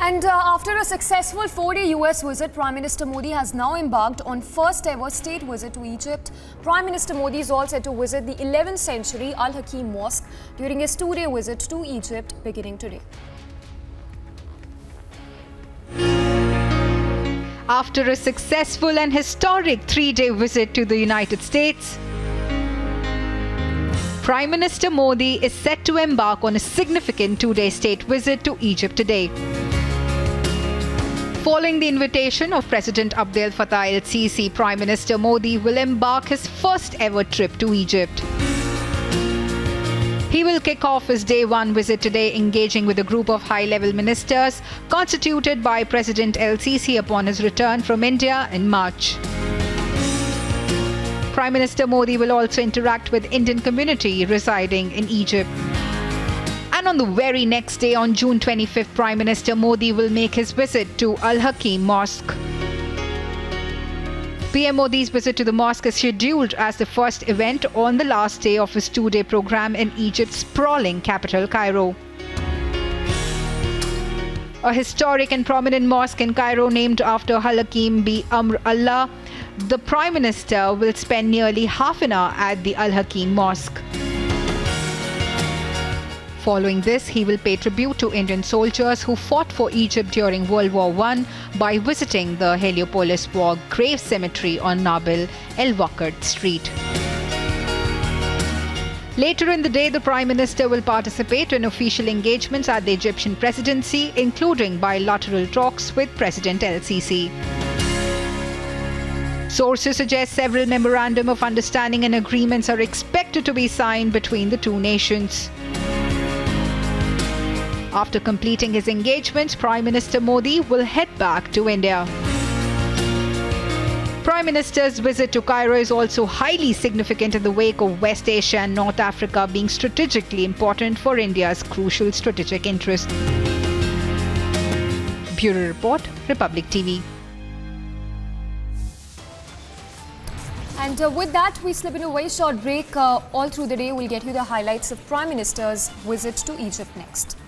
And after a successful 4-day US visit, Prime Minister Modi has now embarked on first ever state visit to Egypt. Prime Minister Modi is all set to visit the 11th century Al Hakim Mosque during his 2-day visit to Egypt beginning today. After a successful and historic 3-day visit to the United States, Prime Minister Modi is set to embark on a significant 2-day state visit to Egypt today. Following the invitation of President Abdel Fattah el-Sisi, Prime Minister Modi will embark his first ever trip to Egypt. He will kick off his day 1 visit today, engaging with a group of high-level ministers constituted by President el-Sisi upon his return from India in March. Prime Minister Modi will also interact with Indian community residing in Egypt. And on the very next day, on June 25th, Prime Minister Modi will make his visit to Al Hakim Mosque. PM Modi's visit to the mosque is scheduled as the first event on the last day of his 2-day program in Egypt's sprawling capital, Cairo. A historic and prominent mosque in Cairo named after Al Hakim bi Amr Allah, the Prime Minister will spend nearly half an hour at the Al Hakim Mosque. Following this, he will pay tribute to Indian soldiers who fought for Egypt during World War I by visiting the Heliopolis War Grave Cemetery on Nabil El-Waqt Street. Later in the day, the Prime Minister will participate in official engagements at the Egyptian presidency, including bilateral talks with President el-Sisi. Sources suggest several memorandum of understanding and agreements are expected to be signed between the two nations. After completing his engagements, Prime Minister Modi will head back to India. Prime Minister's visit to Cairo is also highly significant in the wake of West Asia and North Africa being strategically important for India's crucial strategic interest. Bureau Report, Republic TV. And with that, we slip into a very short break. All through the day, we'll get you the highlights of Prime Minister's visit to Egypt next.